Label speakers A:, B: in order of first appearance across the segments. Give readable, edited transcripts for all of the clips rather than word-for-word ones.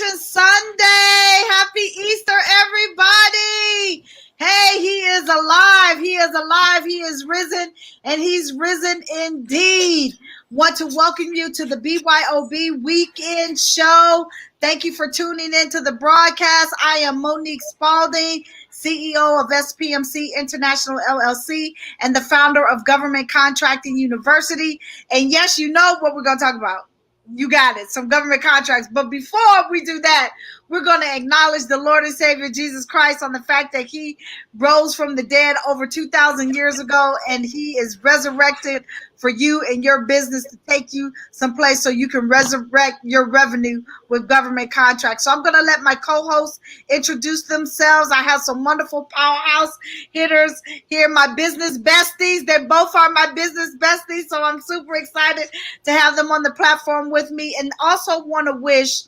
A: Resurrection Sunday. Happy Easter, everybody. Hey, he is alive. He is alive. He is risen, and he's risen indeed. Want to welcome you to the BYOB Weekend Show. Thank you for tuning in to the broadcast. I am Monique Spalding, CEO of SPMC International LLC and the founder of Government Contracting University. And yes, you know what we're going to talk about. You got it. Some government contracts. But before we do that, we're going to acknowledge the Lord and Savior Jesus Christ on the fact that he rose from the dead over 2,000 years ago, and he is resurrected for you and your business to take you someplace so you can resurrect your revenue with government contracts. So I'm going to let my co-hosts introduce themselves. I have some wonderful powerhouse hitters here, my business besties. They both are my business besties, so I'm super excited to have them on the platform with me, and also want to wish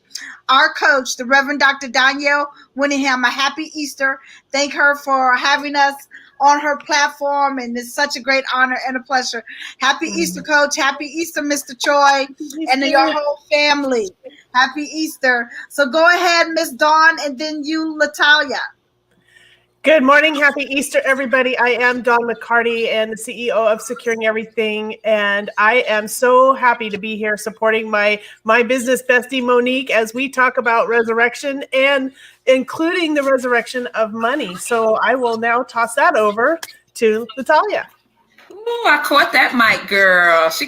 A: our coach, the Reverend Dr. Danielle Winningham, a happy Easter. Thank her for having us on her platform, and it's such a great honor and a pleasure. Happy Easter, Coach. Happy Easter, Mr. Choi, and your whole family. Happy Easter. So go ahead, Miss Dawn, and then you, Latalia.
B: Good morning. Happy Easter, everybody. I am Dawn McCarty and the CEO of Securing Everything, and I am so happy to be here supporting my business bestie, Monique, as we talk about resurrection and including the resurrection of money. So I will now toss that over to Natalia.
C: Ooh, I caught that mic, girl. She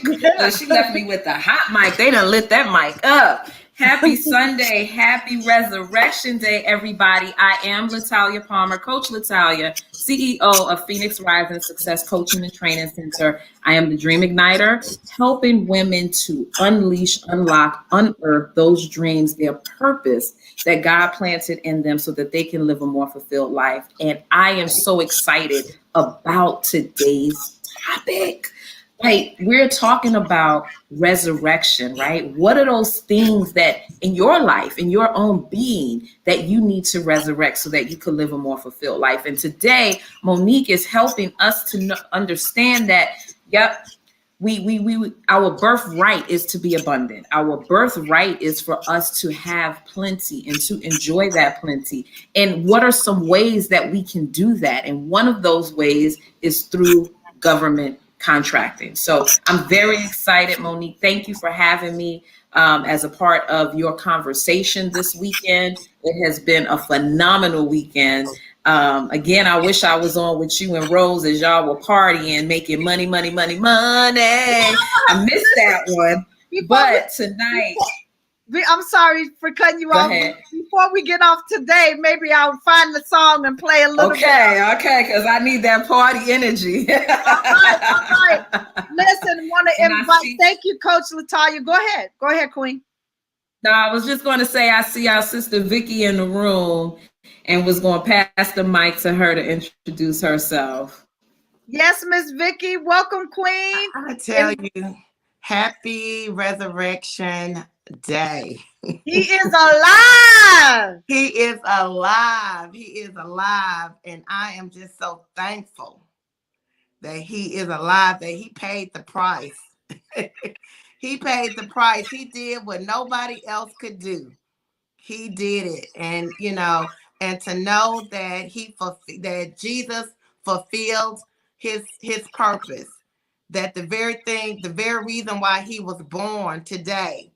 C: left me with the hot mic. They done lit that mic up. Happy Sunday. Happy Resurrection Day, everybody. I am Latalia Palmer, Coach Latalia, CEO of Phoenix Rising Success Coaching and Training Center. I am the Dream Igniter, helping women to unleash, unlock, unearth those dreams, their purpose that God planted in them so that they can live a more fulfilled life. And I am so excited about today's topic. Right, we're talking about resurrection, right? What are those things that in your life, in your own being, that you need to resurrect so that you can live a more fulfilled life? And today, Monique is helping us to understand that, yep, our birthright is to be abundant. Our birthright is for us to have plenty and to enjoy that plenty. And what are some ways that we can do that? And one of those ways is through government contracting. So I'm very excited, Monique. Thank you for having me as a part of your conversation this weekend. It has been a phenomenal weekend. Again, I wish I was on with you and Rose as y'all were partying, making money. I missed that one. But tonight,
A: I'm sorry for cutting you off.
C: Ahead.
A: Before we get off today, maybe I'll find the song and play a little bit.
C: Okay, because I need that party energy.
A: All right. Listen, want to invite. Thank you, Coach Latalia. Go ahead, Queen.
C: No, I was just going to say I see our sister Vicky in the room, and was going to pass the mic to her to introduce herself.
A: Yes, Miss Vicky. Welcome, Queen.
D: I tell you, happy Resurrection Day.
A: He is alive.
D: He is alive. He is alive. And I am just so thankful that he is alive, that he paid the price. He paid the price. He did what nobody else could do. He did it. And, and to know that that Jesus fulfilled his purpose, that the very reason why he was born today.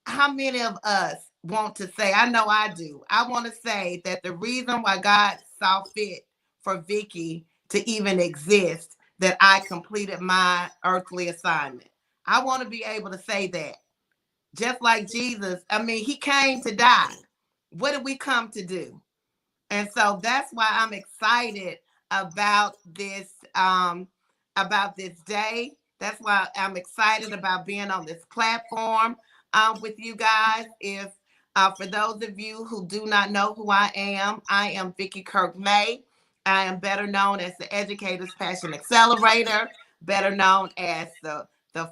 D: How many of us want to say, I know I do, I want to say that the reason why God saw fit for Vicky to even exist, that I completed my earthly assignment. I want to be able to say that. Just like Jesus, he came to die. What did we come to do? And so that's why I'm excited about this day. That's why I'm excited about being on this platform with you guys. If for those of you who do not know who I am Vicky Kirk May. I am better known as the Educator's Passion Accelerator, better known as the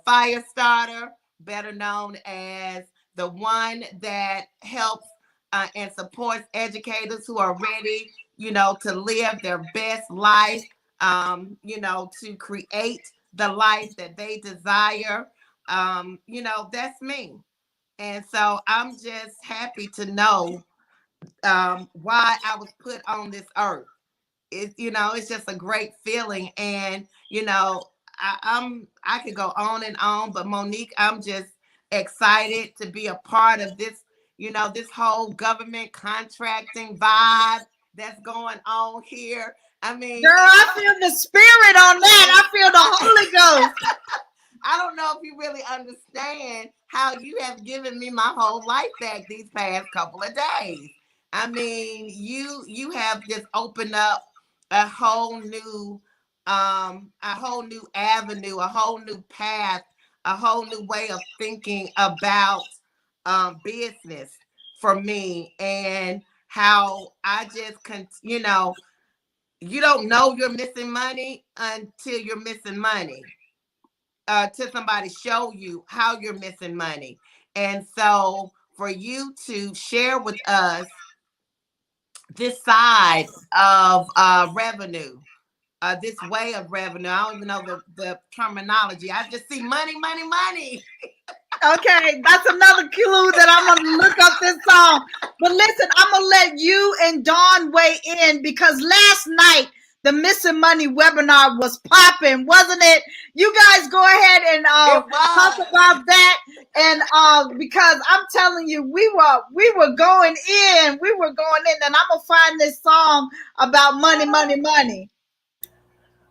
D: Fire Starter, better known as the one that helps and supports educators who are ready, to live their best life, to create the life that they desire. That's me. And so I'm just happy to know why I was put on this earth. It's just a great feeling. And I could go on and on, but Monique, I'm just excited to be a part of this, this whole government contracting vibe that's going on here. I mean,
A: Girl, I feel the spirit on that. I feel the Holy Ghost.
D: I don't know if you really understand how you have given me my whole life back these past couple of days. I mean, you have just opened up a whole new avenue, a whole new path, a whole new way of thinking about business for me, and how I just you don't know you're missing money until you're missing money, to somebody show you how you're missing money. And so for you to share with us this side of revenue, this way of revenue, I don't even know the terminology. I just see money, money, money.
A: Okay, that's another clue that I'm gonna look up this song. But listen, I'm gonna let you and Dawn weigh in, because last night the Missing Money webinar was popping, wasn't it? You guys go ahead and talk about that, and because I'm telling you, we were going in, and I'm gonna find this song about money, money, money.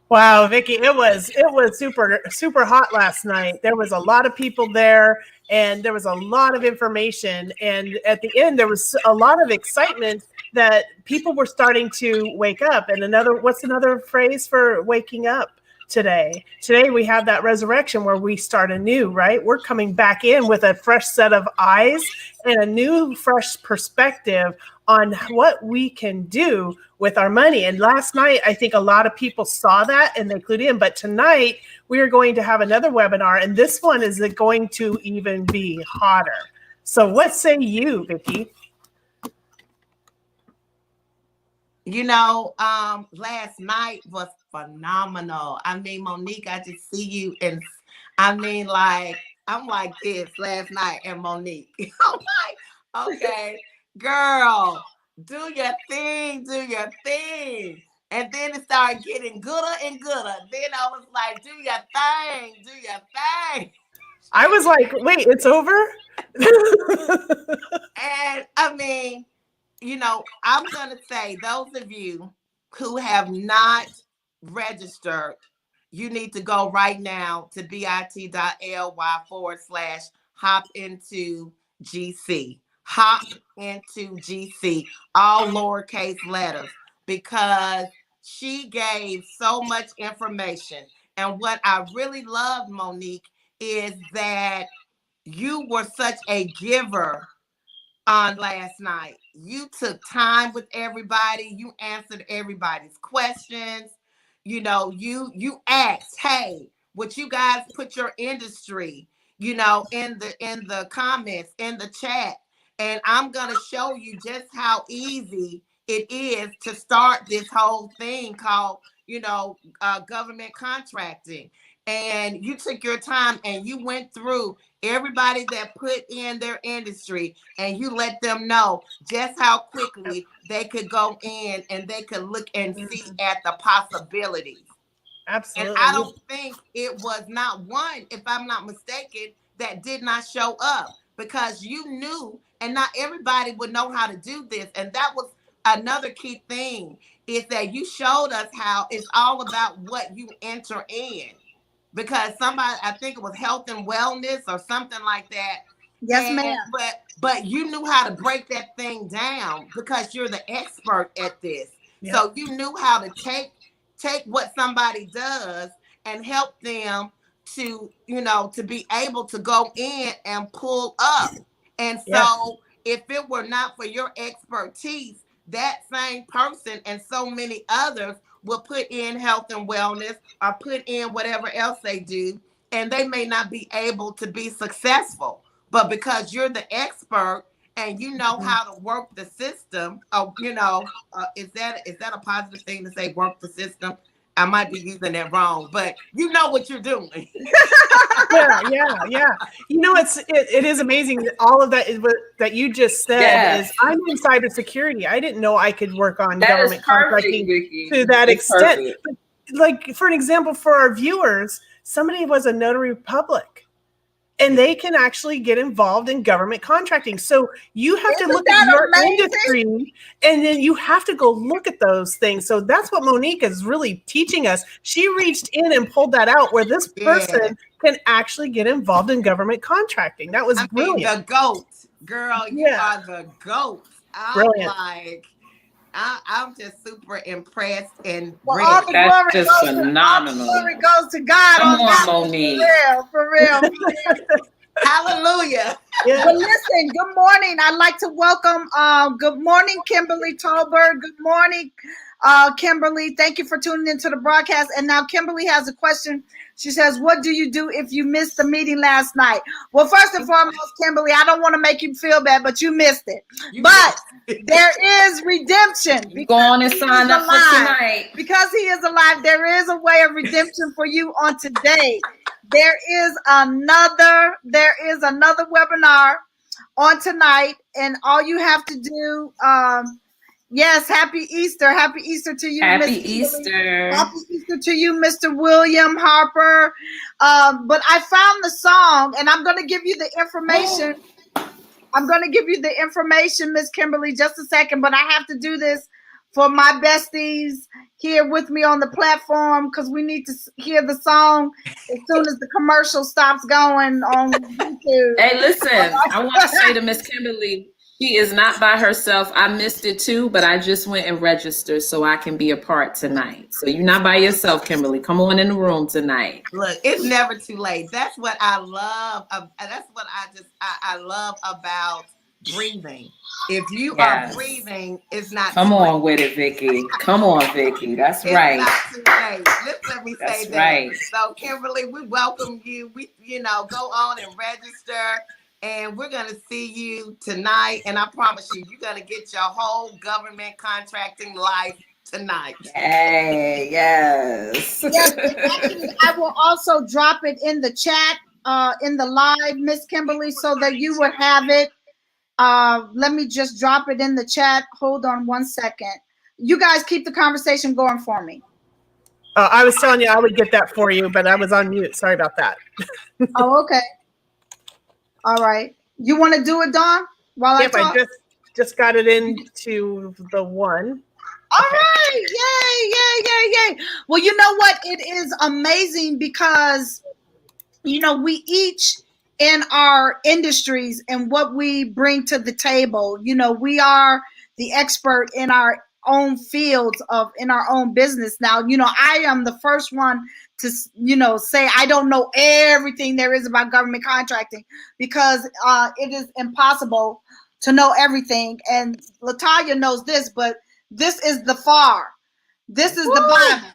B: Wow, Vicky, it was super hot last night. There was a lot of people there, and there was a lot of information, and at the end there was a lot of excitement that people were starting to wake up. And what's another phrase for waking up today? Today we have that resurrection where we start anew, right? We're coming back in with a fresh set of eyes and a new fresh perspective on what we can do with our money. And last night, I think a lot of people saw that and they clued in. But tonight, we are going to have another webinar, and this one is going to even be hotter. So what say you, Vicki?
D: Last night was phenomenal. I mean, Monique, I just see you, and I mean, I'm like this last night, and Monique, I'm like, okay, girl, do your thing, do your thing. And then it started getting gooder and gooder. Then I was like, do your thing, do your thing.
B: I was like, wait, it's over?
D: And I mean, I'm going to say, those of you who have not registered, you need to go right now to bit.ly/hop into GC. Hop into GC, all lowercase letters, because she gave so much information. And what I really loved, Monique, is that you were such a giver on last night. You took time with everybody. You answered everybody's questions. You asked, hey, would you guys put your industry, in the comments, in the chat? And I'm going to show you just how easy it is to start this whole thing called, government contracting. And you took your time and you went through everybody that put in their industry, and you let them know just how quickly they could go in and they could look and see at the possibilities.
B: Absolutely.
D: And I don't think it was not one, if I'm not mistaken, that did not show up, because you knew, and not everybody would know how to do this. And that was another key thing, is that you showed us how it's all about what you enter in. Because somebody, I think it was health and wellness or something like that.
A: Yes, ma'am.
D: But you knew how to break that thing down, because you're the expert at this. Yep. So you knew how to take what somebody does and help them to, to be able to go in and pull up. And so if it were not for your expertise, that same person and so many others will put in health and wellness or put in whatever else they do, and they may not be able to be successful. But because you're the expert and you know how to work the system, is that a positive thing to say, work the system? I might be using that wrong, but you know what you're doing.
B: Yeah. You know, it is amazing that all of that is what that you just said.
C: Yes.
B: Is I'm in cybersecurity. I didn't know I could work on
C: That is
B: government
C: perfect,
B: contracting
C: Vicky.
B: to that
C: It's
B: extent.
C: perfect.
B: But, like, for an example, for our viewers, somebody was a notary public, and they can actually get involved in government contracting. So you have to
A: Isn't
B: look
A: that
B: at your
A: amazing?
B: industry, and then you have to go look at those things. So that's what Monique is really teaching us. She reached in and pulled that out where this person can actually get involved in government contracting. That was brilliant.
D: The GOAT, girl, you are the GOAT.
B: Brilliant.
D: I'm just super impressed and
A: all the
C: That's
A: glory
C: just
A: goes
C: phenomenal.
A: all the glory goes to God.
C: Come on,
A: that.
C: Monique.
A: For real.
D: Hallelujah.
B: Yeah.
A: But listen, good morning. I'd like to welcome, good morning, Kimberly Tolberg. Good morning, Kimberly. Thank you for tuning into the broadcast. And now Kimberly has a question. She says, what do you do if you missed the meeting last night? Well, first and foremost, Kimberly, I don't want to make you feel bad, but you missed it. There is redemption.
C: Go on and sign up for tonight.
A: Because he is alive, there is a way of redemption for you on today. There is another webinar on tonight, and all you have to do, yes, happy Easter. Happy Easter to you.
C: Happy
A: Easter. Happy Easter to you, Mr. William Harper. But I found the song, and I'm going to give you the information. Miss Kimberly, just a second, but I have to do this for my besties here with me on the platform because we need to hear the song as soon as the commercial stops going on YouTube.
C: Hey, listen, I want to say to Miss Kimberly, she is not by herself. I missed it too, but I just went and registered so I can be a part tonight. So you're not by yourself, Kimberly. Come on in the room tonight.
D: Look, it's never too late. That's what I love. That's what I love about breathing. If you are breathing, it's not.
C: Come on with it, Vicky. Come on, Vicky. That's right.
D: It's not too late. Let me say that.
C: Right.
D: So, Kimberly, we welcome you. We, go on and register, and we're gonna see you tonight. And I promise you, you're gonna get your whole government contracting life tonight.
C: Hey, yes.
A: Yes, actually, I will also drop it in the chat, in the live, Miss Kimberly, so that you would have it. Let me just drop it in the chat. Hold on one second. You guys keep the conversation going for me.
B: I was telling you I would get that for you, but I was on mute. Sorry about that.
A: Oh, okay. All right. You want to do it, Dawn? While
B: Yep, I just got it into the one.
A: All right. Yay. Well, you know what? It is amazing because, we each in our industries and what we bring to the table, we are the expert in our own fields in our own business. Now, I am the first one to, say I don't know everything there is about government contracting because it is impossible to know everything. And LaTanya knows this, but this is the FAR. This is the Bible.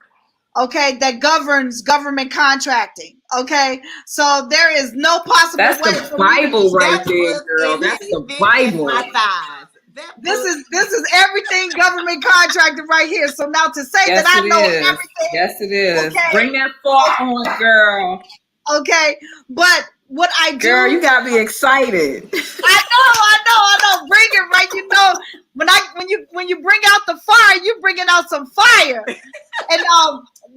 A: Okay, that governs government contracting. Okay, so there is no possible way.
C: That's the Bible right there, girl. That's the Bible.
A: This is everything government contracting right here. So now to say that I know everything.
C: Yes, it is.
A: Okay.
C: Bring that fork on, girl.
A: Okay, but what I do,
C: girl, you got me excited.
A: I know. Bring it right. When you bring out the fire, you bringing out some fire. And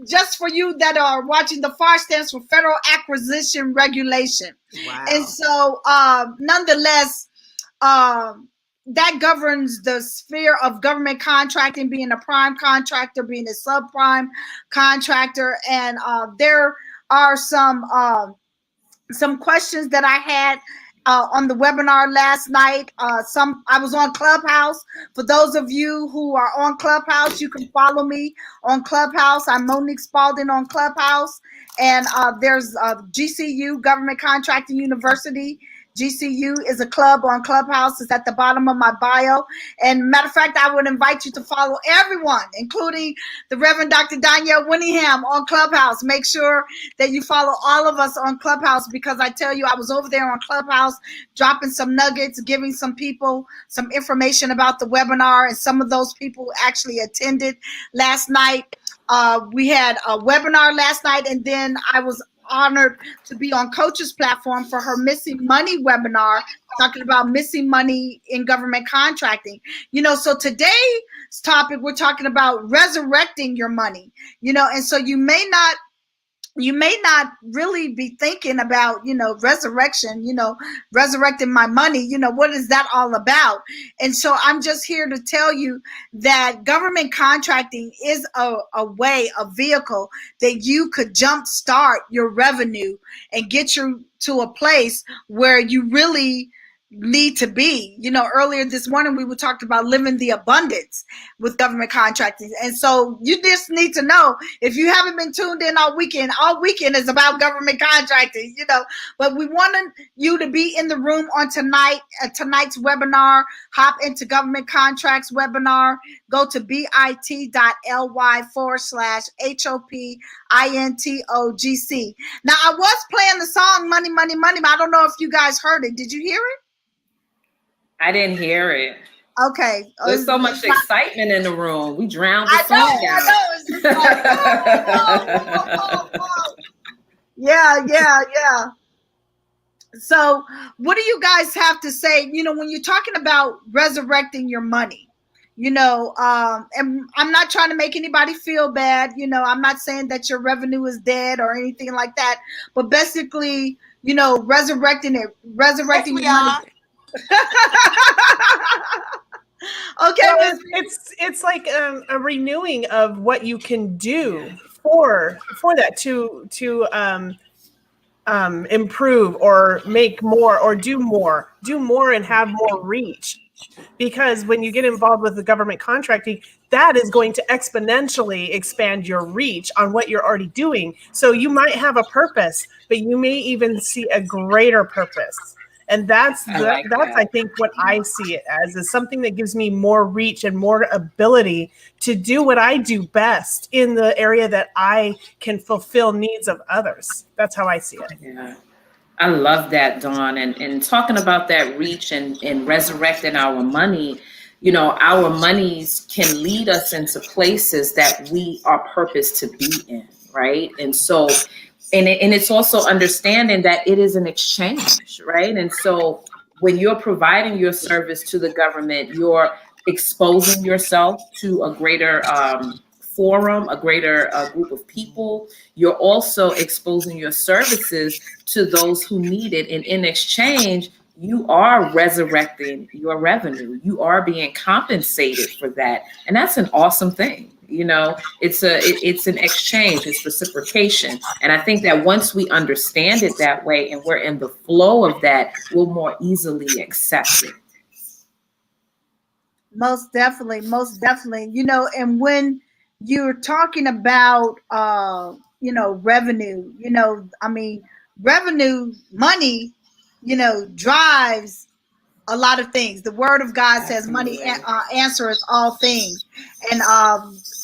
A: just for you that are watching, the FAR stands for Federal Acquisition Regulation.
D: Wow.
A: And so, nonetheless, that governs the sphere of government contracting, being a prime contractor, being a subprime contractor, and there are some questions that I had on the webinar last night. I was on Clubhouse. For those of you who are on Clubhouse, you can follow me on Clubhouse. I'm Monique Spalding on Clubhouse. And there's GCU, Government Contracting University. GCU is a club on Clubhouse. It's at the bottom of my bio. And matter of fact, I would invite you to follow everyone, including the Reverend Dr. Danielle Winningham on Clubhouse. Make sure that you follow all of us on Clubhouse because I tell you, I was over there on Clubhouse dropping some nuggets, giving some people some information about the webinar, and some of those people actually attended last night. We had a webinar last night, and then I was honored to be on Coach's platform for her Missing Money webinar, talking about missing money in government contracting. So today's topic, we're talking about resurrecting your money, and so you may not really be thinking about, resurrection, resurrecting my money, what is that all about? And so I'm just here to tell you that government contracting is a way, a vehicle that you could jumpstart your revenue and get you to a place where you really need to be. Earlier this morning we were talking about living the abundance with government contracting. And so you just need to know, if you haven't been tuned in all weekend is about government contracting, but we wanted you to be in the room on tonight's webinar. Hop into government contracts webinar, go to bit.ly/HOPINTOGC. Now, I was playing the song Money, Money, Money, but I don't know if you guys heard it. Did you hear it?
C: I didn't hear it.
A: Okay.
C: There's so much excitement in the room. We drowned the song out.
A: I know. It's just like, oh. Yeah. So what do you guys have to say, when you're talking about resurrecting your money, and I'm not trying to make anybody feel bad. I'm not saying that your revenue is dead or anything like that, but basically, resurrecting your money. Okay,
B: well, it's like a renewing of what you can do for that to improve or make more or do more and have more reach. Because when you get involved with the government contracting, that is going to exponentially expand your reach on what you're already doing. So you might have a purpose, but you may even see a greater purpose. And that's I think what I see it as, is something that gives me more reach and more ability to do what I do best in the area that I can fulfill needs of others. That's how I see it.
C: Yeah. I love that, Dawn. And talking about that reach and resurrecting our money, our monies can lead us into places that we are purposed to be in, right? And so and it's also understanding that it is an exchange, right? And so when you're providing your service to the government, you're exposing yourself to a greater forum, a greater group of people. You're also exposing your services to those who need it. And in exchange, you are resurrecting your revenue. You are being compensated for that. And that's an awesome thing. It's an exchange, it's reciprocation. And I think that once we understand it that way and we're in the flow of that, we'll more easily accept it.
A: Most definitely. And when you're talking about, revenue, revenue, money, drives a lot of things. The word of God says money answers all things. And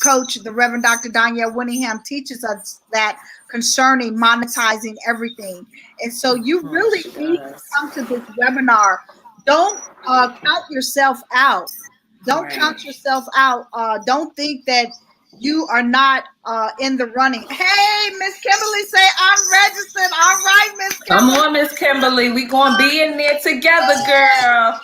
A: Coach, the Reverend Dr. Danielle Winningham, teaches us that concerning monetizing everything. And so you really need to come to this webinar. Don't count yourself out. Don't count yourself out. Don't think that you are not in the running. Hey, Miss Kimberly, say I'm registered. All right, Miss Kimberly.
C: Come on, Miss Kimberly. We gonna be in there together, girl.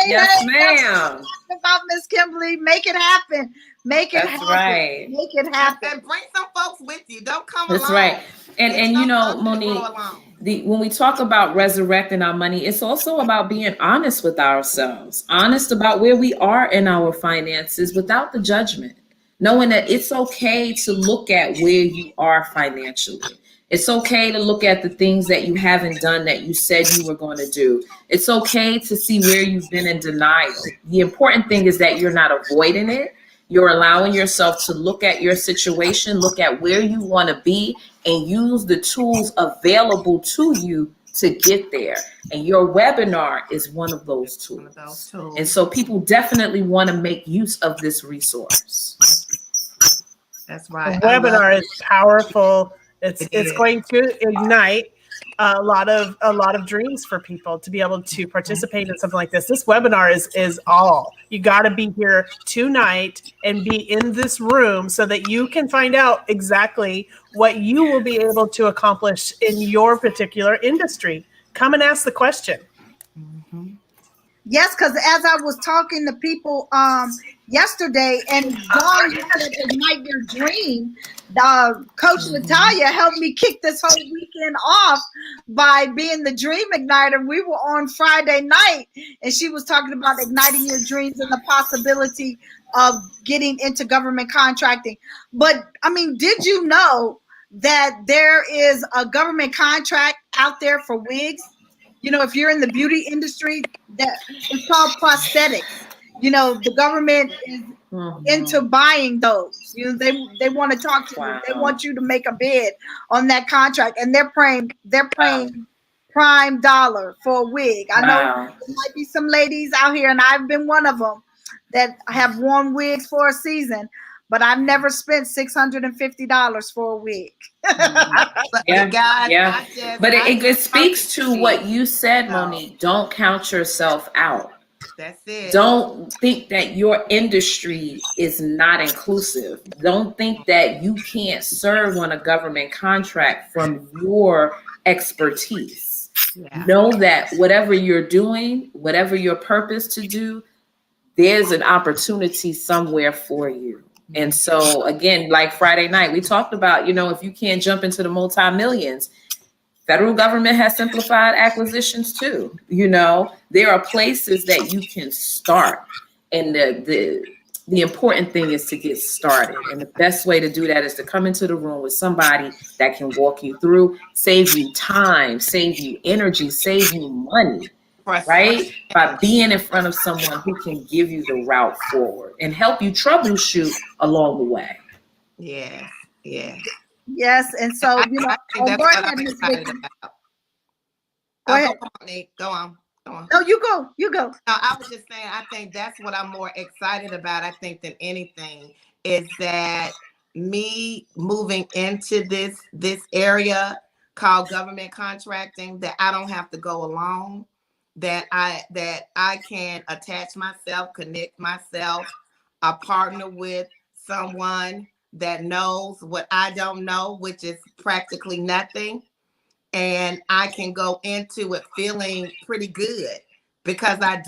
C: Yes, ma'am.
A: About Miss Kimberly, make it happen. Make it happen.
C: Right.
A: Make it happen.
D: And bring some folks with you. Don't come
C: alone. That's right. And Monique, when we talk about resurrecting our money, it's also about being honest with ourselves, honest about where we are in our finances without the judgment, knowing that it's okay to look at where you are financially. It's okay to look at the things that you haven't done that you said you were going to do. It's okay to see where you've been in denial. The important thing is that you're not avoiding it. You're allowing yourself to look at your situation, look at where you want to be, and use the tools available to you to get there. And your webinar is one of those tools. And so people definitely want to make use of this resource.
D: That's right.
B: The webinar is powerful. It's going to ignite. a lot of dreams for people to be able to participate in something like this. This webinar is all. You got to be here tonight and be in this room so that you can find out exactly what you will be able to accomplish in your particular industry. Come and ask the question.
D: Mm-hmm.
A: Yes, because as I was talking to people yesterday, and Dawn, you said ignite your dream. Coach Latoya helped me kick this whole weekend off by being the dream igniter. We were on Friday night, and she was talking about igniting your dreams and the possibility of getting into government contracting. But I mean, did you know that there is a government contract out there for wigs? You know, if you're in the beauty industry, that it's called prosthetics. You know, the government is into buying those. You know, they want to talk to you. They want you to make a bid on that contract, and they're paying prime dollar for a wig. I know there might be some ladies out here, and I've been one of them, that have worn wigs for a season, but I've never spent $650 for a wig.
C: But it speaks to what you said, Monique. Don't count yourself out.
D: That's it.
C: Don't think that your industry is not inclusive. Don't think that you can't serve on a government contract from your expertise. Yeah. Know that whatever you're doing, whatever your purpose to do, there's an opportunity somewhere for you. And so again, like Friday night, we talked about, you know, if you can't jump into the multi-millions, federal government has simplified acquisitions too. You know, there are places that you can start. And the important thing is to get started. And the best way to do that is to come into the room with somebody that can walk you through, save you time, save you energy, save you money. Right? By being in front of someone who can give you the route forward and help you troubleshoot along the way.
D: Yeah.
A: Yes. And so, you know,
D: go ahead, Miss Vicky. Go on.
A: No, you go. No,
D: I was just saying, I think that's what I'm more excited about, I think, than anything, is that me moving into this area called government contracting, that I don't have to go alone. That I can attach myself, connect myself, partner with someone that knows what I don't know, which is practically nothing. And I can go into it feeling pretty good, because I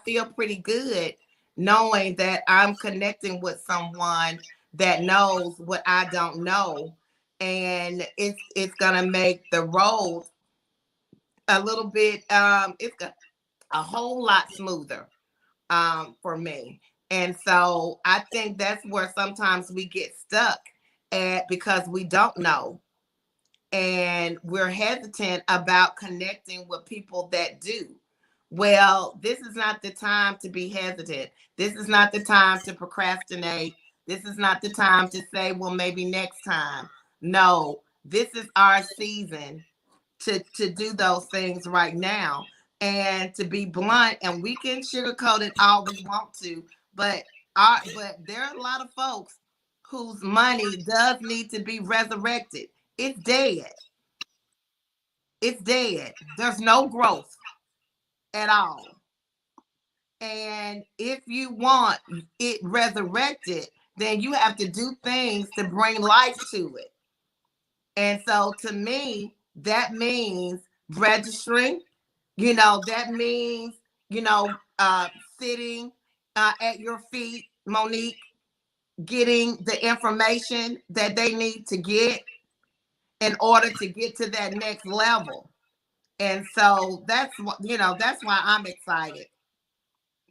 D: feel pretty good knowing that I'm connecting with someone that knows what I don't know. And it's gonna make the road a little bit, it's a whole lot smoother for me. And so I think that's where sometimes we get stuck at, because we don't know. And we're hesitant about connecting with people that do. Well, this is not the time to be hesitant. This is not the time to procrastinate. This is not the time to say, well, maybe next time. No, this is our season to do those things right now. And to be blunt, and we can sugarcoat it all we want to, but there are a lot of folks whose money does need to be resurrected. It's dead. There's no growth at all. And if you want it resurrected, then you have to do things to bring life to it. And so to me, that means registering. You know, that means, sitting at your feet, Monique, getting the information that they need to get in order to get to that next level. And so that's why I'm excited,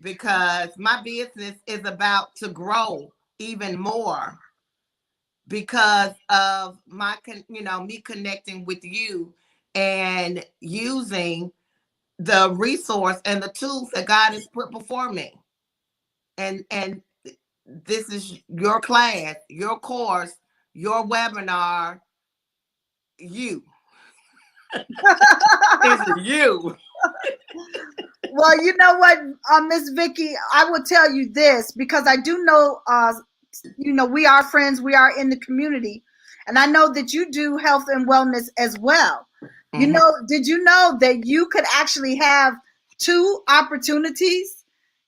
D: because my business is about to grow even more because of me connecting with you and using the resource and the tools that God has put before me. And this is your class, your course, your webinar, you. This is you.
A: Well, you know what, Miss Vicky, I will tell you this, because I do know, we are friends, we are in the community, and I know that you do health and wellness as well. You know, did you know that you could actually have two opportunities?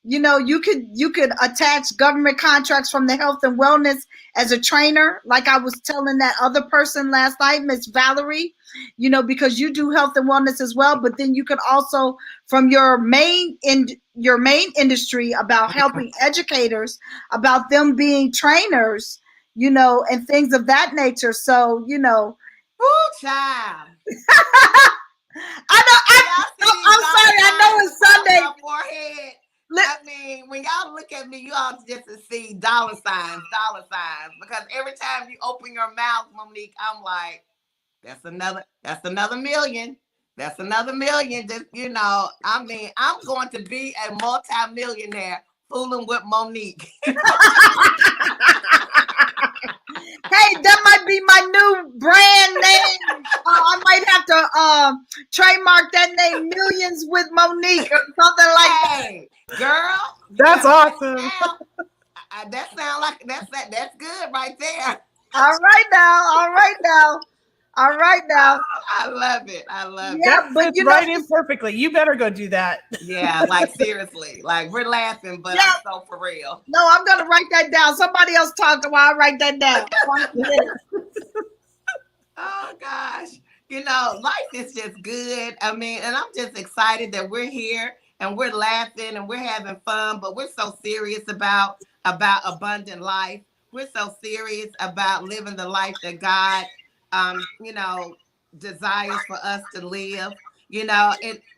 A: You know, you could attach government contracts from the health and wellness as a trainer, like I was telling that other person last night, Miss Valerie, you know, because you do health and wellness as well, but then you could also from your main industry about helping educators, about them being trainers, you know, and things of that nature. So, you know,
D: Ooh, child.
A: I'm sorry. I know it's Sunday.
D: Forehead. I mean, when y'all look at me, you all just to see dollar signs. Because every time you open your mouth, Monique, I'm like, that's another million. That's another million. Just, you know, I mean, I'm going to be a multi-millionaire fooling with Monique.
A: Hey, that might be my new brand name. I might have to trademark that name, Millions with Monique, or something like that.
D: Girl,
B: that's awesome.
D: That sounds like that's good right there.
A: All right now.
D: I love it.
A: Yeah,
B: that
A: but
B: fits
A: you know,
B: right in perfectly. You better go do that.
D: Yeah, like seriously, like we're laughing, but I'm so for real.
A: No, I'm gonna write that down. Somebody else talk while I write that down.
D: Oh gosh, you know, life is just good. I mean, and I'm just excited that we're here and we're laughing and we're having fun, but we're so serious about abundant life. We're so serious about living the life that God, you know, desires for us to live. You know,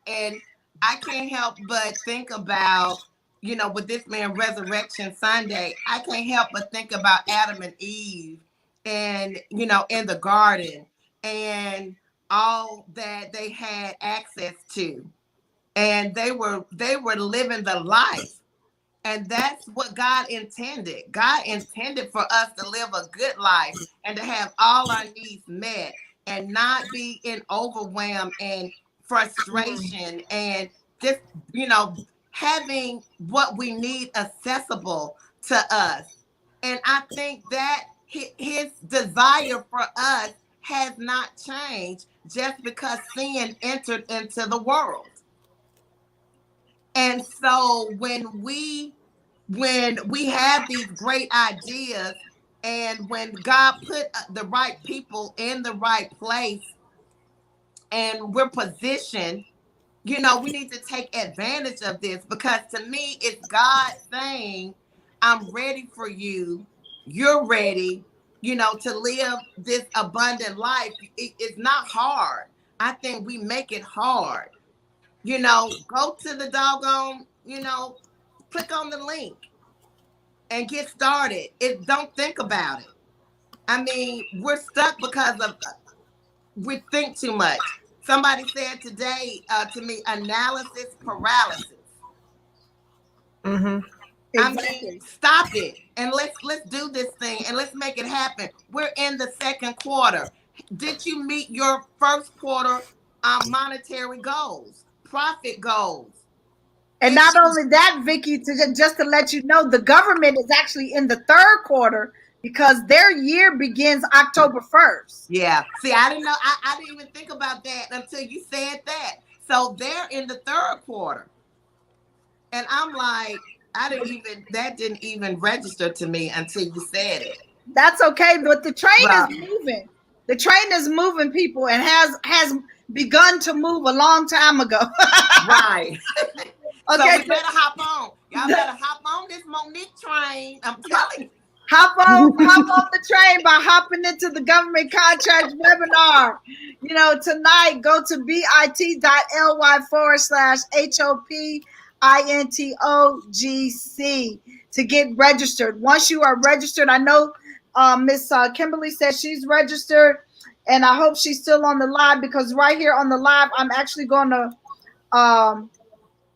D: and I can't help but think about, you know, with this man Resurrection Sunday, I can't help but think about Adam and Eve and, you know, in the garden and all that they had access to. And they were living the life. And that's what God intended. God intended for us to live a good life and to have all our needs met and not be in overwhelm and frustration and just, you know, having what we need accessible to us. And I think that his desire for us has not changed just because sin entered into the world. And so when we have these great ideas and when God put the right people in the right place and we're positioned, you know, we need to take advantage of this because to me, it's God saying, I'm ready for you. You're ready, you know, to live this abundant life. It's not hard. I think we make it hard. You know, go to the doggone, you know, click on the link and get started. Don't think about it. I mean, we're stuck because of we think too much. Somebody said today to me, analysis paralysis.
B: Mm-hmm.
A: Exactly.
D: I mean, stop it and let's do this thing and let's make it happen. We're in the second quarter. Did you meet your first quarter monetary goals, profit goals?
A: And not only that, Vicky, just to let you know, the government is actually in the third quarter because their year begins October 1st.
D: Yeah. See, I didn't know. I didn't even think about that until you said that. So they're in the third quarter. And I'm like, that didn't even register to me until you said it.
A: That's okay, but the train is moving. The train is moving, people, and has begun to move a long time ago.
D: Right.
A: Okay,
D: so we better hop on. Y'all better hop on this Monique train. I'm telling you.
A: Hop on the train by hopping into the government contract webinar. You know, tonight, go to bit.ly/HOPINTOGC to get registered. Once you are registered, I know Miss Kimberly says she's registered, and I hope she's still on the live because right here on the live, I'm actually going to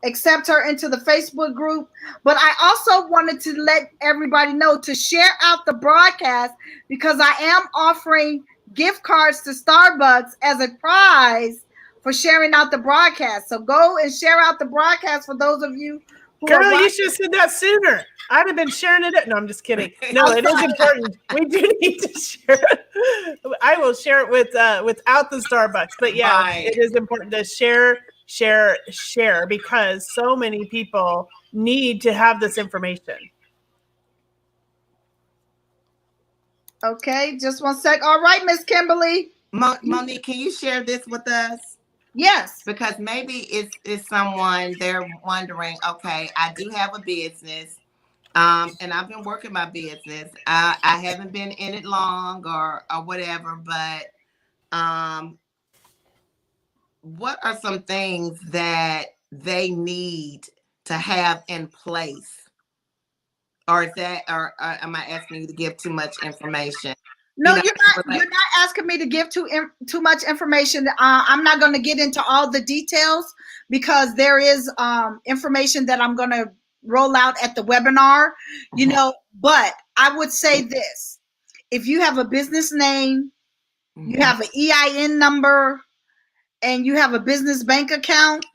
A: accept her into the Facebook group. But I also wanted to let everybody know to share out the broadcast because I am offering gift cards to Starbucks as a prize for sharing out the broadcast. So go and share out the broadcast for those of you
B: Girl, you should have said that sooner. I'd have been sharing it. No, I'm just kidding. No, it is important. We do need to share. I will share it with without the Starbucks. But yeah,
D: Right.
B: it is important to share because so many people need to have this information.
A: Okay, just one sec. All right, Miss Kimberly.
D: Monique, can you share this with us?
A: Yes.
D: Because maybe it's someone they're wondering, okay, I do have a business, and I've been working my business. I haven't been in it long or whatever, but what are some things that they need to have in place? Or is that, or am I asking you to give too much information?
A: No, you're not asking me to give too much information. I'm not going to get into all the details because there is information that I'm going to roll out at the webinar, you know, but I would say this. If you have a business name, you have an EIN number, and you have a business bank account,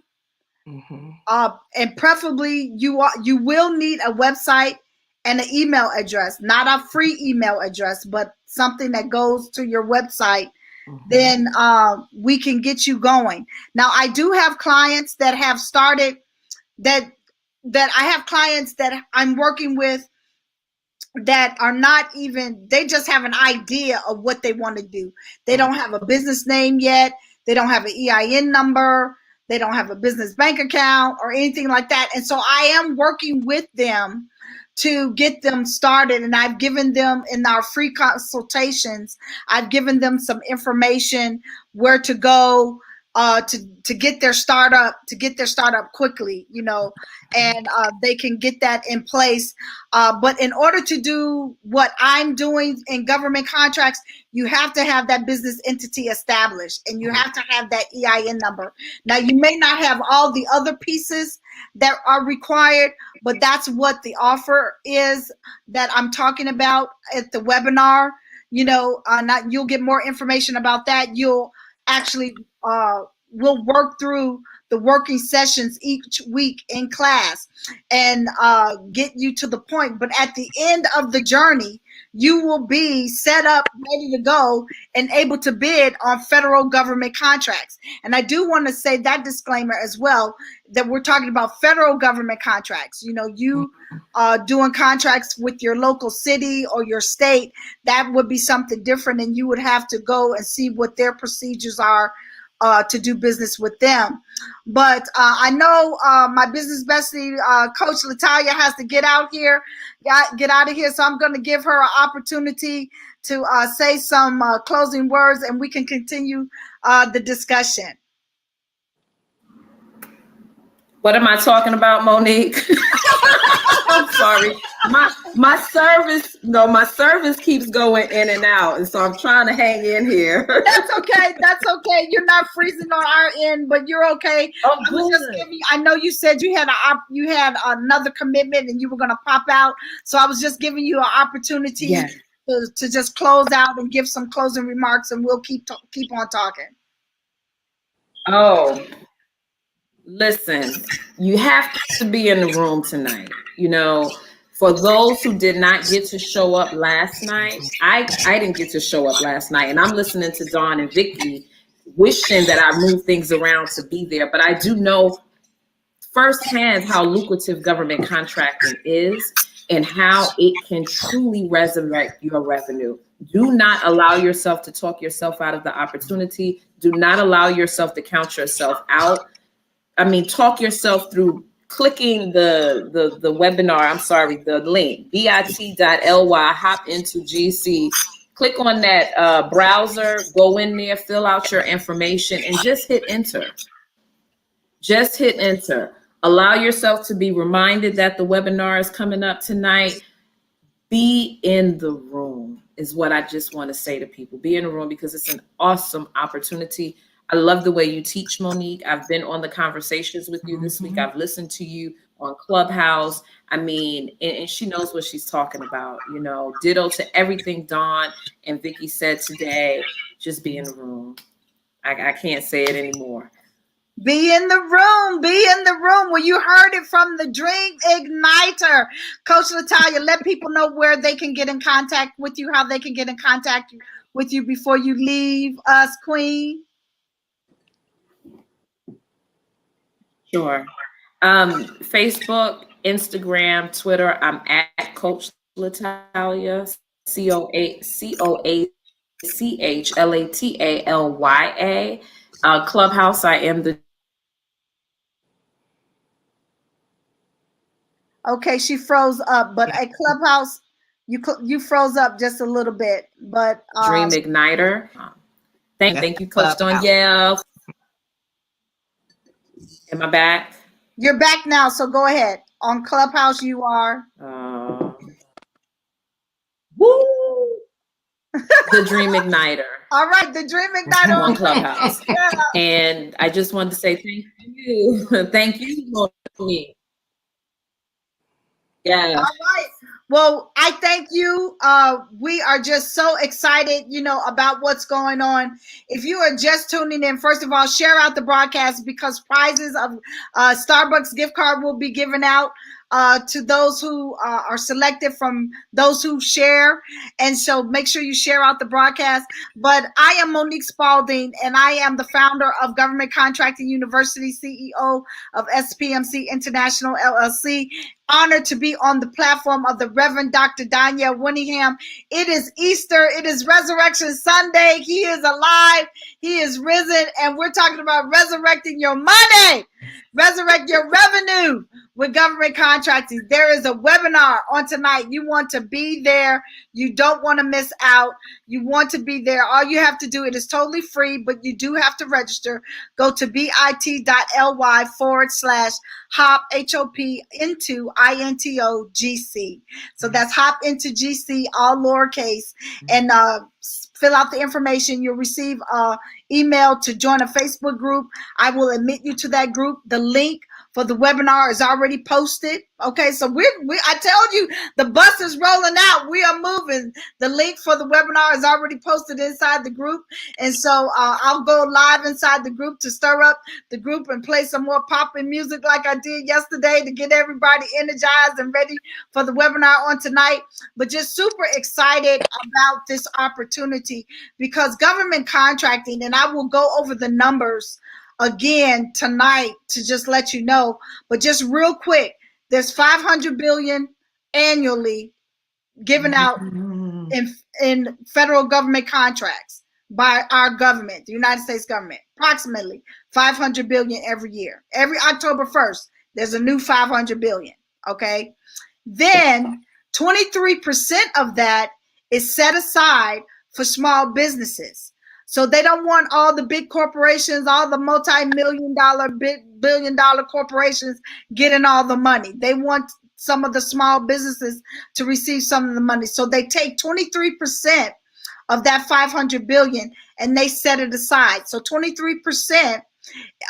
A: and preferably you will need a website and an email address, not a free email address, but something that goes to your website, then we can get you going. Now, I do have clients that have started that I have clients that I'm working with that are not even, they just have an idea of what they want to do. They don't have a business name yet. They don't have an EIN number. They don't have a business bank account or anything like that. And so I am working with them to get them started. And I've given them, in our free consultations, I've given them some information where to go to get their startup, quickly, you know, and they can get that in place. But in order to do what I'm doing in government contracts, you have to have that business entity established and you have to have that EIN number. Now, you may not have all the other pieces that are required, but that's what the offer is that I'm talking about at the webinar. You know, you'll get more information about that. You'll actually we'll work through the working sessions each week in class and get you to the point. But at the end of the journey, you will be set up, ready to go, and able to bid on federal government contracts. And I do want to say that disclaimer as well, that we're talking about federal government contracts. You know, you doing contracts with your local city or your state, that would be something different, and you would have to go and see what their procedures are to do business with them. But I know my business bestie, Coach Latalia, has to get out here, get out of here. So I'm going to give her an opportunity to say some closing words, and we can continue the discussion.
C: What am I talking about, Monique? I'm sorry. My service keeps going in and out, and so I'm trying to hang in here.
A: That's okay. That's okay. You're not freezing on our end, but you're okay. I know you said you had another commitment and you were going to pop out, so I was just giving you an opportunity to just close out and give some closing remarks, and we'll keep on talking.
C: Oh. Listen, you have to be in the room tonight. You know, for those who did not get to show up last night, I didn't get to show up last night, and I'm listening to Dawn and Vicky wishing that I move things around to be there. But I do know firsthand how lucrative government contracting is and how it can truly resurrect your revenue. Do not allow yourself to talk yourself out of the opportunity. Do not allow yourself to count yourself out. I mean, talk yourself through clicking the webinar. I'm sorry, the link, bit.ly, hop into GC, click on that browser, go in there, fill out your information, and just hit enter. Just hit enter. Allow yourself to be reminded that the webinar is coming up tonight. Be in the room is what I just want to say to people. Be in the room because it's an awesome opportunity. I love the way you teach, Monique. I've been on the conversations with you this week. I've listened to you on Clubhouse. I mean, and she knows what she's talking about, you know. Ditto to everything Dawn and Vicky said today. Just be in the room. I can't say it anymore.
A: Be in the room. Be in the room. Well, you heard it from the Dream Igniter. Coach Natalia, let people know where they can get in contact with you, how they can get in contact with you before you leave us, Queen.
C: Sure. Facebook, Instagram, Twitter. I'm at Coach Latalia, CoachLatalia. Clubhouse, I am the
A: Okay, she froze up, but at Clubhouse, you froze up just a little bit. But
C: Dream Igniter. Thank you, Coach
D: Clubhouse.
C: Danielle. Am I back?
A: You're back now, so go ahead. On Clubhouse, you are.
C: Woo! The Dream Igniter.
A: All right, the Dream Igniter
C: On Clubhouse.
A: Yeah.
C: And I just wanted to say thank you. Thank you, Monique. Yeah.
A: All right. Well, I thank you. We are just so excited, about what's going on. If you are just tuning in, first of all, share out the broadcast because prizes of Starbucks gift card will be given out to those who are selected from those who share. And so make sure you share out the broadcast. But I am Monique Spalding, and I am the founder of Government Contracting University, CEO of SPMC International LLC. Honored to be on the platform of the Reverend Dr. Danielle Winningham. It is Easter. It is Resurrection Sunday. He is alive. He is risen. And we're talking about resurrecting your money. Resurrect your revenue with government contracting. There is a webinar on tonight. You want to be there. You don't want to miss out. You want to be there. All you have to do, it is totally free, but you do have to register. Go to bit.ly/hop, HOP, into INTO GC. So that's hop into GC, all lowercase, and fill out the information. You'll receive an email to join a Facebook group. I will admit you to that group. The link for the webinar is already posted. Okay, so I told you the bus is rolling out. We are moving. The link for the webinar is already posted inside the group. And so I'll go live inside the group to stir up the group and play some more popping music like I did yesterday to get everybody energized and ready for the webinar on tonight. But just super excited about this opportunity because government contracting, and I will go over the numbers again tonight to just let you know, but just real quick, there's 500 billion annually given out in federal government contracts by our government, the United States government, approximately 500 billion every year. Every October 1st, there's a new 500 billion. Okay. Then 23% of that is set aside for small businesses. So they don't want all the big corporations, all the multi-million-dollar, billion-dollar corporations getting all the money. They want some of the small businesses to receive some of the money. So they take 23% of that 500 billion and they set it aside. So 23%,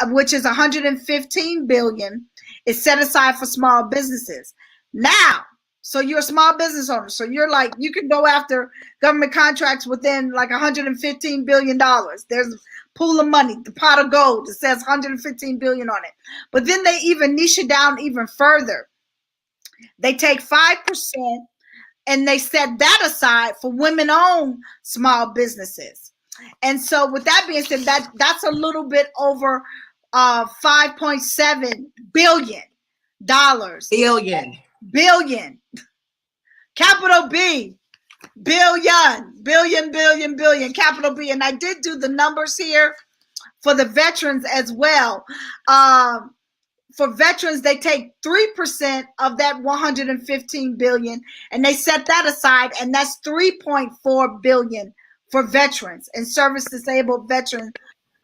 A: which is 115 billion, is set aside for small businesses. Now, so you're a small business owner. So you're like, you can go after government contracts within like $115 billion. There's a pool of money, the pot of gold that says 115 billion on it. But then they even niche it down even further. They take 5% and they set that aside for women-owned small businesses. And so with that being said, that's a little bit over $5.7 billion. Billion. Capital B, billion, capital B. And I did do the numbers here for the veterans as well. For veterans, they take 3% of that 115 billion and they set that aside, and that's 3.4 billion for veterans and service disabled veteran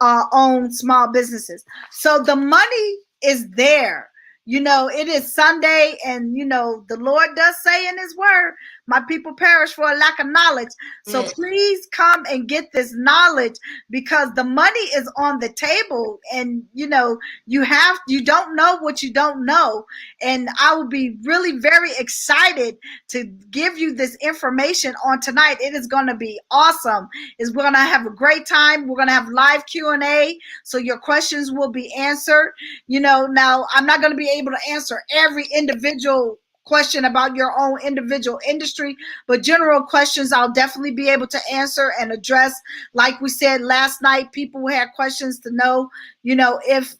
A: owned small businesses. So the money is there. It is Sunday, and the Lord does say in his word, My people perish for a lack of knowledge. So please come and get this knowledge, because the money is on the table, and you don't know what you don't know. And I will be really very excited to give you this information on tonight. It is going to be awesome. We're going to have a great time. We're going to have live Q&A, so your questions will be answered. Now I'm not going to be able to answer every individual question about your own individual industry, but general questions I'll definitely be able to answer and address. Like we said last night, people had questions to know, if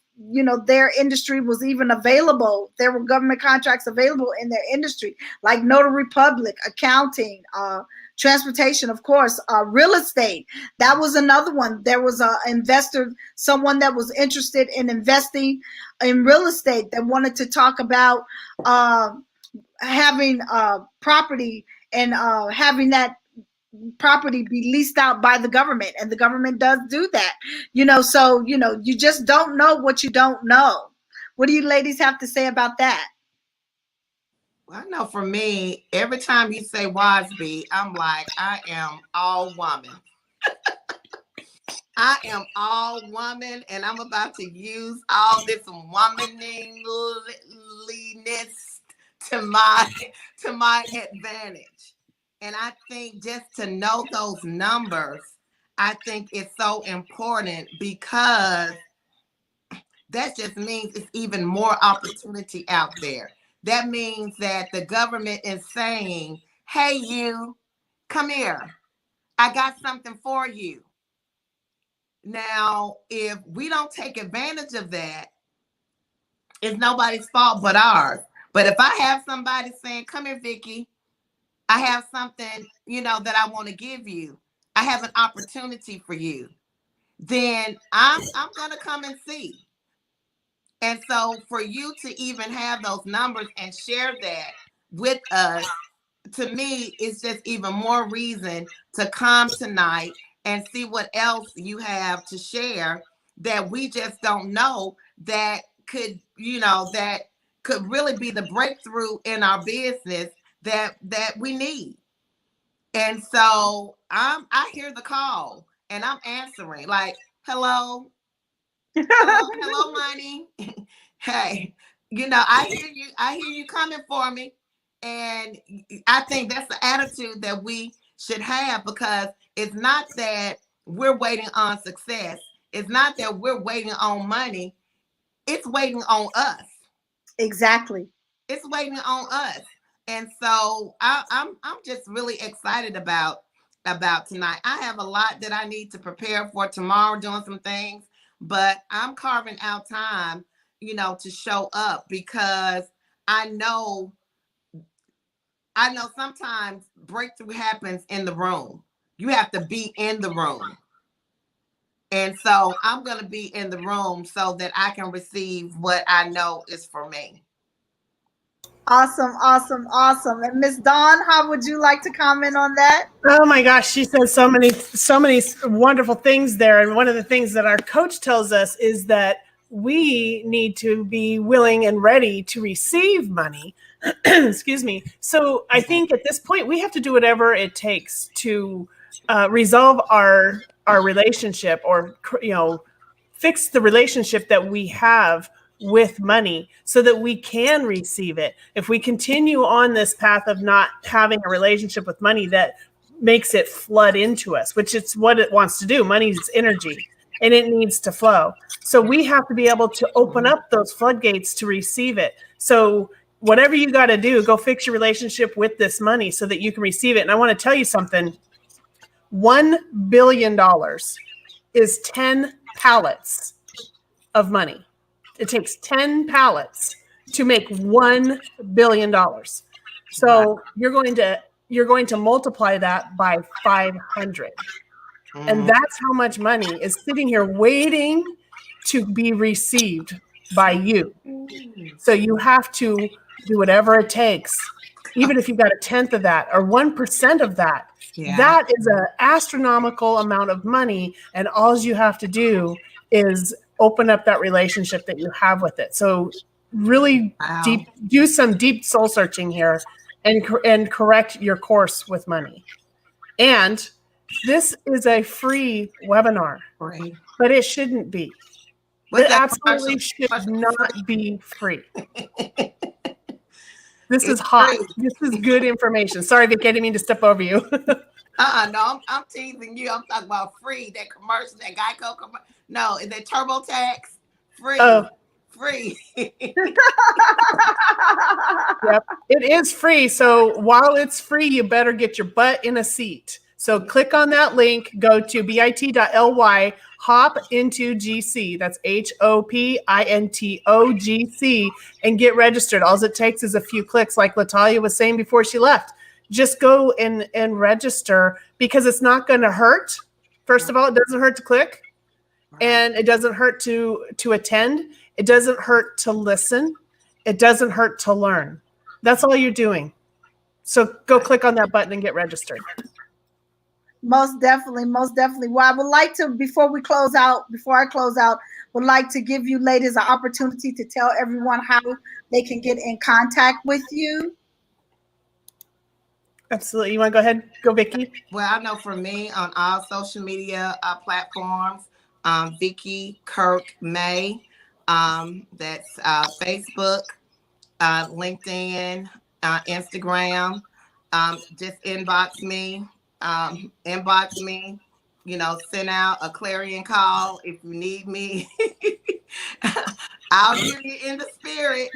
A: their industry was even available. There were government contracts available in their industry, like notary public, accounting, transportation, of course, real estate. That was another one. There was an investor, someone that was interested in investing in real estate, that wanted to talk about having property and having that property be leased out by the government, and the government does do that. So you just don't know what you don't know. What do you ladies have to say about that?
D: Well, I know for me, every time you say WASB, I'm like, I am all woman. I am all woman, and I'm about to use all this womanliness to my advantage. And I think just to know those numbers, I think it's so important, because that just means it's even more opportunity out there. That means that the government is saying, hey, you, come here. I got something for you. Now, if we don't take advantage of that, it's nobody's fault but ours. But if I have somebody saying, come here, Vicki, I have something, that I want to give you, I have an opportunity for you, then I'm going to come and see. And so for you to even have those numbers and share that with us, to me, it's just even more reason to come tonight and see what else you have to share that we just don't know, that could really be the breakthrough in our business that we need. And so I hear the call and I'm answering, like, hello, hello, money. Hey, I hear you coming for me. And I think that's the attitude that we should have, because it's not that we're waiting on success. It's not that we're waiting on money. It's waiting on us.
A: Exactly.
D: It's waiting on us. And so I'm just really excited about tonight. I have a lot that I need to prepare for tomorrow, doing some things, but I'm carving out time, to show up, because I know sometimes breakthrough happens in the room. You have to be in the room. And so I'm going to be in the room so that I can receive what I know is for me.
A: Awesome, awesome, awesome. And Miss Dawn, how would you like to comment on that?
B: Oh my gosh, she says so many wonderful things there. And one of the things that our coach tells us is that we need to be willing and ready to receive money. Excuse me. So I think at this point we have to do whatever it takes to resolve our relationship, or fix the relationship that we have with money, so that we can receive it. If we continue on this path of not having a relationship with money, that makes it flood into us, which it's what it wants to do. Money is energy and it needs to flow. So we have to be able to open up those floodgates to receive it. So whatever you got to do, go fix your relationship with this money so that you can receive it. And I want to tell you something. $1 billion is 10 pallets of money. It takes 10 pallets to make $1 billion. So you're going to multiply that by 500. And that's how much money is sitting here waiting to be received by you. So you have to do whatever it takes, even if you've got 1/10 of that or 1% of that. Yeah. That is an astronomical amount of money. And all you have to do is open up that relationship that you have with it. So really do some deep soul searching here and correct your course with money. And this is a free webinar,
D: Right.
B: but it shouldn't be.
D: What's
B: It
D: that
B: absolutely
D: commercial?
B: should not be free. This is
D: It's
B: hot.
D: free.
B: This is good information. Sorry, Vic, I didn't mean to step over you.
D: No, I'm teasing you. I'm talking about free. That commercial, that Geico commercial. No, is that TurboTax? Free.
B: Oh.
D: Free.
B: Yep, it is free. So while it's free, you better get your butt in a seat. So click on that link, go to bit.ly, hop into GC. That's HOPINTOGC, and get registered. All it takes is a few clicks, like Latalia was saying before she left. Just go and register, because it's not going to hurt. First of all, it doesn't hurt to click, and it doesn't hurt to attend. It doesn't hurt to listen. It doesn't hurt to learn. That's all you're doing. So go click on that button and get registered.
A: Most definitely, most definitely. Well, I would like to, before I close out, would like to give you ladies an opportunity to tell everyone how they can get in contact with you.
B: Absolutely. You want to go ahead? Go, Vicki.
D: Well, I know for me, on all social media platforms, Vicky Kirk May. That's Facebook, LinkedIn, Instagram. Just inbox me. Send out a clarion call if you need me. I'll give you in the spirit.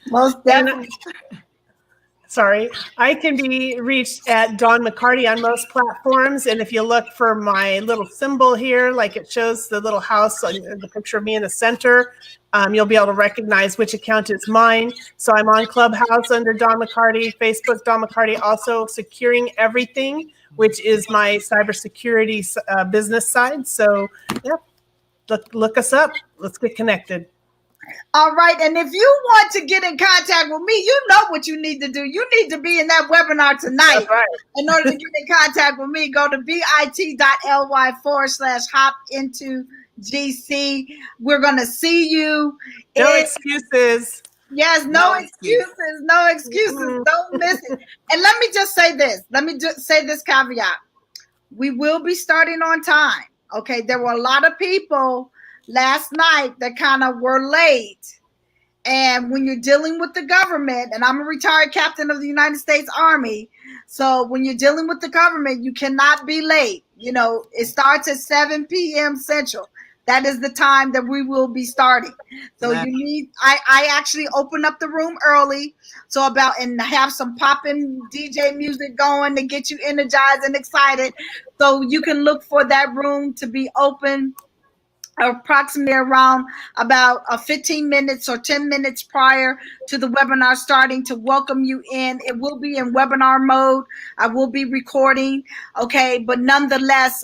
A: Most definitely.
B: Sorry, I can be reached at Dawn McCarty on most platforms. And if you look for my little symbol here, like it shows the little house, the picture of me in the center, you'll be able to recognize which account is mine. So I'm on Clubhouse under Dawn McCarty, Facebook Dawn McCarty, also Securing Everything, which is my cybersecurity business side. So yeah, look us up. Let's get connected.
A: All right. And if you want to get in contact with me, you know what you need to do. You need to be in that webinar tonight.
B: That's right.
A: In order to get in contact with me, go to bit.ly/hop into GC. We're going to see you.
B: No excuses.
A: Yes, no excuses. No excuses. Don't miss it. And let me just say this. Let me just say this caveat. We will be starting on time. Okay. There were a lot of people last night that kind of were late. And when you're dealing with the government, and I'm a retired captain of the United States Army, so when you're dealing with the government, you cannot be late. It starts at 7 p.m. Central. That is the time that we will be starting. So I actually open up the room early, and have some popping DJ music going to get you energized and excited. So you can look for that room to be open approximately around about 15 minutes or 10 minutes prior to the webinar starting, to welcome you in. It will be in webinar mode. I will be recording, okay? But nonetheless,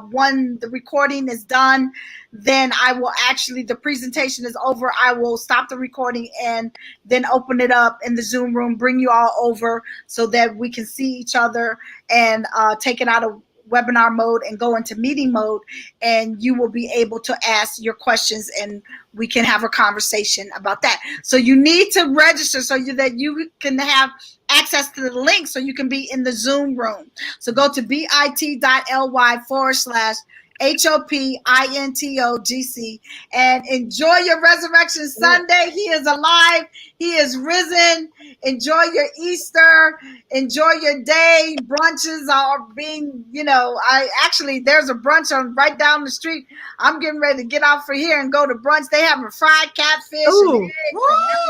A: when the recording is done, then the presentation is over. I will stop the recording and then open it up in the Zoom room, bring you all over so that we can see each other and take it out of webinar mode and go into meeting mode, and you will be able to ask your questions and we can have a conversation about that. So you need to register so that you can have access to the link so you can be in the Zoom room. So go to bit.ly/HOPINTOGC and enjoy your Resurrection Sunday. He is alive. He is risen. Enjoy your Easter. Enjoy your day. Brunches are being, there's a brunch right down the street. I'm getting ready to get out for here and go to brunch. They have a fried catfish. And eggs and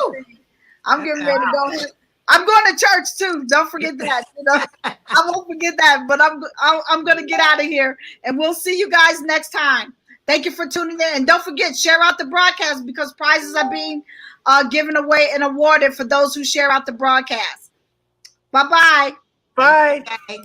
A: everything. I'm getting ready to go here. I'm going to church too. Don't forget that. I won't forget that. But I'm going to get out of here, and we'll see you guys next time. Thank you for tuning in, and don't forget, share out the broadcast because prizes are being given away and awarded for those who share out the broadcast. Bye-bye.
B: Bye.
D: Okay.